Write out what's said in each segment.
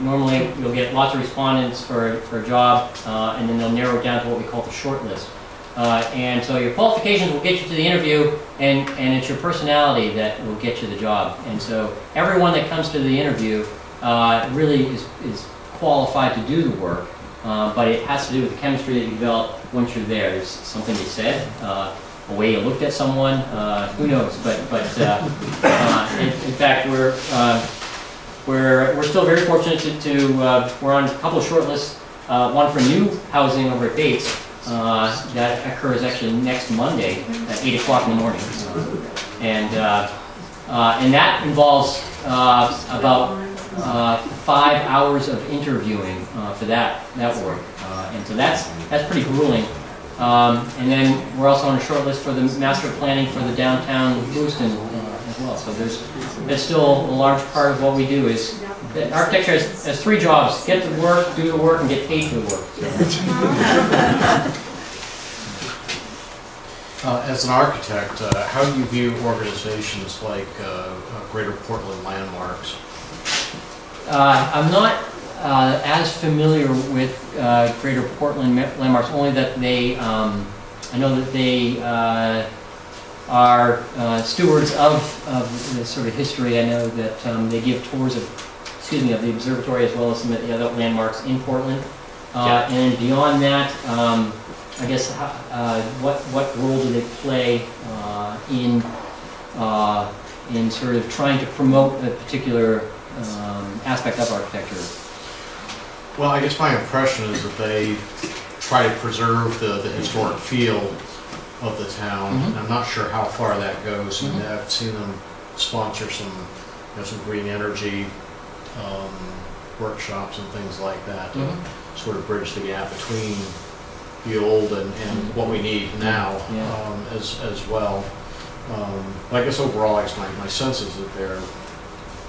normally you'll get lots of respondents for a job, and then they'll narrow it down to what we call the short list. And so your qualifications will get you to the interview, and it's your personality that will get you the job. And so everyone that comes to the interview really is qualified to do the work, but it has to do with the chemistry that you develop once you're there. There's something you said, a way you looked at someone, who knows? But in fact, we're still very fortunate we're on a couple of short lists. One for new housing over at Bates. That occurs actually next Monday at 8 o'clock in the morning, and that involves about 5 hours of interviewing for that work, and so that's pretty grueling. And then we're also on a short list for the master planning for the downtown Lewiston as well. So that's still a large part of what we do. Is that architecture has 3 jobs: get the work, do the work, and get paid for the work. As an architect, how do you view organizations like Greater Portland Landmarks? I'm not as familiar with Greater Portland Landmarks, only that they, I know that they are stewards of the sort of history. I know that they give tours of the observatory as well as some of the other landmarks in Portland. And beyond that, I guess what role do they play in sort of trying to promote a particular aspect of architecture? Well, I guess my impression is that they try to preserve the historic feel of the town. Mm-hmm. I'm not sure how far that goes. Mm-hmm. I've seen them sponsor some green energy workshops and things like that to sort of bridge the gap between the old and what we need now as well. I guess overall, my sense is that they're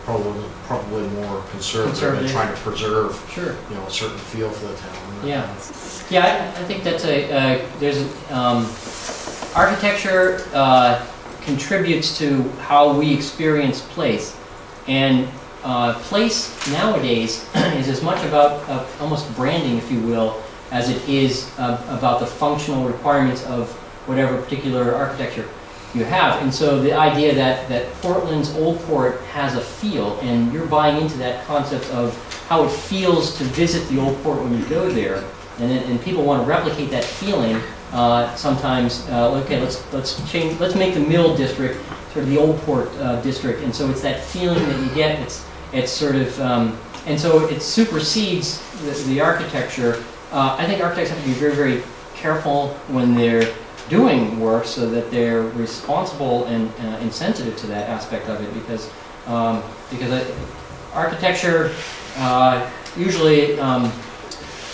probably more conservative and trying to preserve a certain feel for the town. I think that's architecture contributes to how we experience place, and place nowadays is as much about almost branding, if you will, as it is about the functional requirements of whatever particular architecture you have. And so the idea that Portland's Old Port has a feel, and you're buying into that concept of how it feels to visit the Old Port when you go there, and people want to replicate that feeling. Sometimes, okay, let's make the Mill District sort of the Old Port district, and so it's that feeling that you get. It's sort of, and so it supersedes the architecture. I think architects have to be very, very careful when they're doing work so that they're responsible and sensitive to that aspect of it, because architecture usually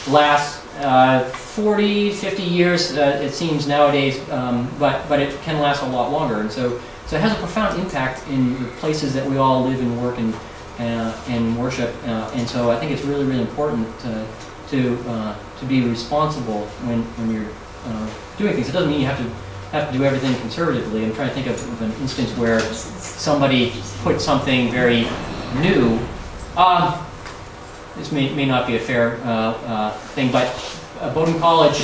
lasts 40, 50 years, it seems nowadays, but it can last a lot longer, and so it has a profound impact in the places that we all live and work and worship, and so I think it's really, really important to be responsible when you're doing things. It doesn't mean you have to do everything conservatively. I'm trying to think of an instance where somebody put something very new. This may not be a fair thing, but Bowdoin College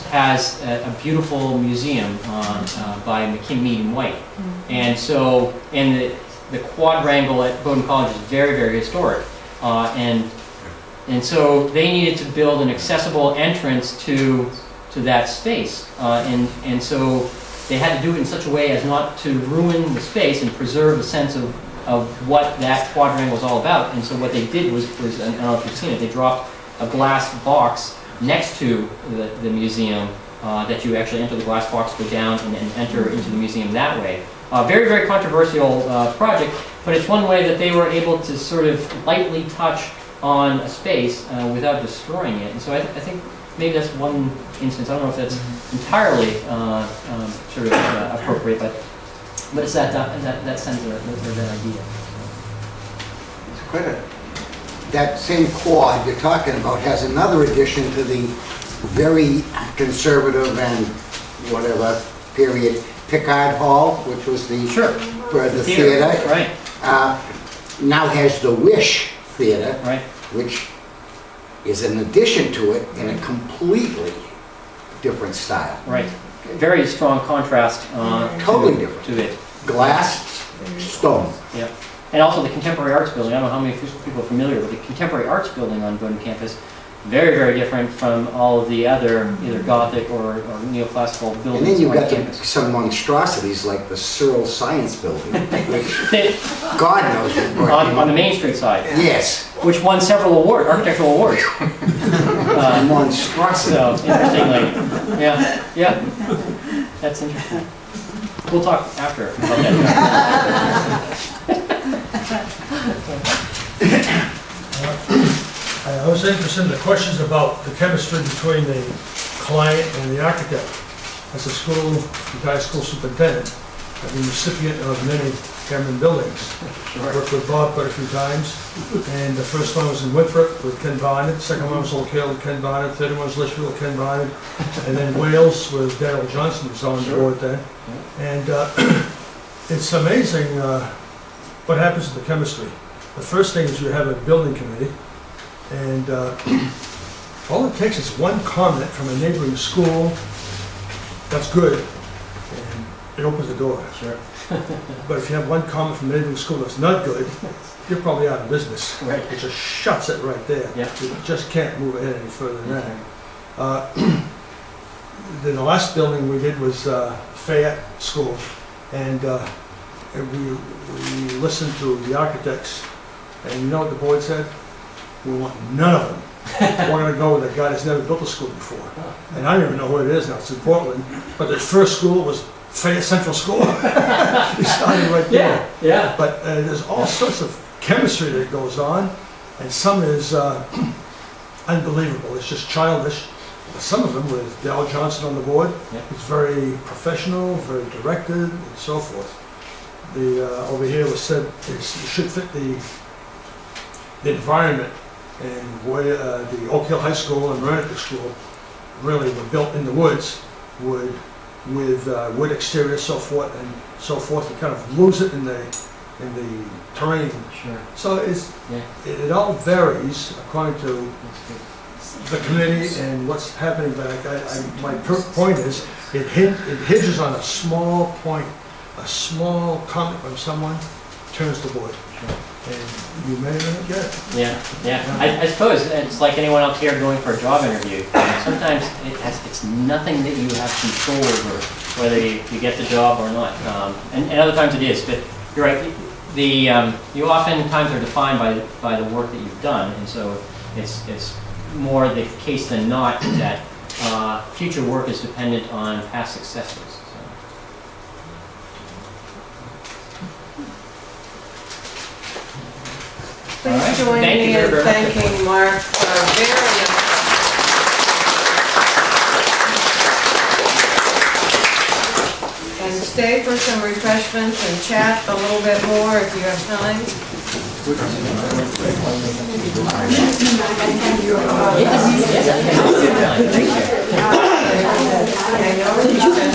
has a beautiful museum by McKim, and White, and so the quadrangle at Bowdoin College is very, very historic, and so they needed to build an accessible entrance to that space, and so they had to do it in such a way as not to ruin the space and preserve a sense of what that quadrangle was all about. And so what they did was I don't know if you've seen it, they dropped a glass box next to the museum that you actually enter the glass box, go down, and then enter into the museum that way. Very, very controversial project, but it's one way that they were able to sort of lightly touch on a space without destroying it. And so I think maybe that's one instance. I don't know if that's entirely sort of appropriate, but it's that sense of that idea. It's quite that same quad you're talking about has another addition to the very conservative and whatever period Pickard Hall, which was the the theater. Right. Now has the Wish theater, Right. which is an addition to it in a completely different style. Right. Very strong contrast Totally different. to it. Glass, stone. Yeah. And also the Contemporary Arts Building, I don't know how many people are familiar with the Contemporary Arts Building on Bowdoin campus. Very, very different from all of the other either Gothic or neoclassical And buildings then you've on got campus. some monstrosities like the Searle Science Building, which God knows what brought them On the up. Main Street side, Yes, which won several architectural awards. monstrosity. So, interestingly, yeah, that's interesting. We'll talk after about that. I was interested in the questions about the chemistry between the client and the architect. As a retired school superintendent, I've been recipient of many Harriman buildings. Worked with Bob quite a few times. And the first one was in Winthrop with Ken Barnett, second one was Oak Hill with Ken Barnett, third one was Litchfield with Ken Barnett, and then Wales with Daryl Johnson was on board then. And it's amazing what happens to the chemistry. The first thing is you have a building committee, and all it takes is one comment from a neighboring school that's good, and it opens the door. Sure. But if you have one comment from a neighboring school that's not good, you're probably out of business. Right. It just shuts it right there. Yeah. You just can't move ahead any further than that. The last building we did was Fayette School, and we listened to the architects, and you know what the board said? We want none of them. We're going to go with a guy that's never built a school before. And I don't even know who it is now, it's in Portland, but the first school was Fayette Central School. We started right there. Yeah. But there's all sorts of chemistry that goes on, and some is unbelievable. It's just childish. But some of them, with Dal Johnson on the board, it's very professional, very directed, and so forth. Over here was said it should fit the environment, and where the Oak Hill High School and Vernon School really were built in the woods, with wood exterior, so forth and so forth. You kind of lose it in the terrain. Sure. So it all varies according to the committee and what's happening back. My point is, it hinges on a small point, a small comment from someone turns the board. Sure. And you may not get it. Yeah. I suppose it's like anyone else here going for a job interview. Sometimes it's nothing that you have control over, whether you get the job or not. And other times it is. But you're right. You oftentimes are defined by the work that you've done, and so it's more the case than not that future work is dependent on past successes. Please join me in thanking Mark for a very and stay for some refreshments and chat a little bit more if you have time. Yes.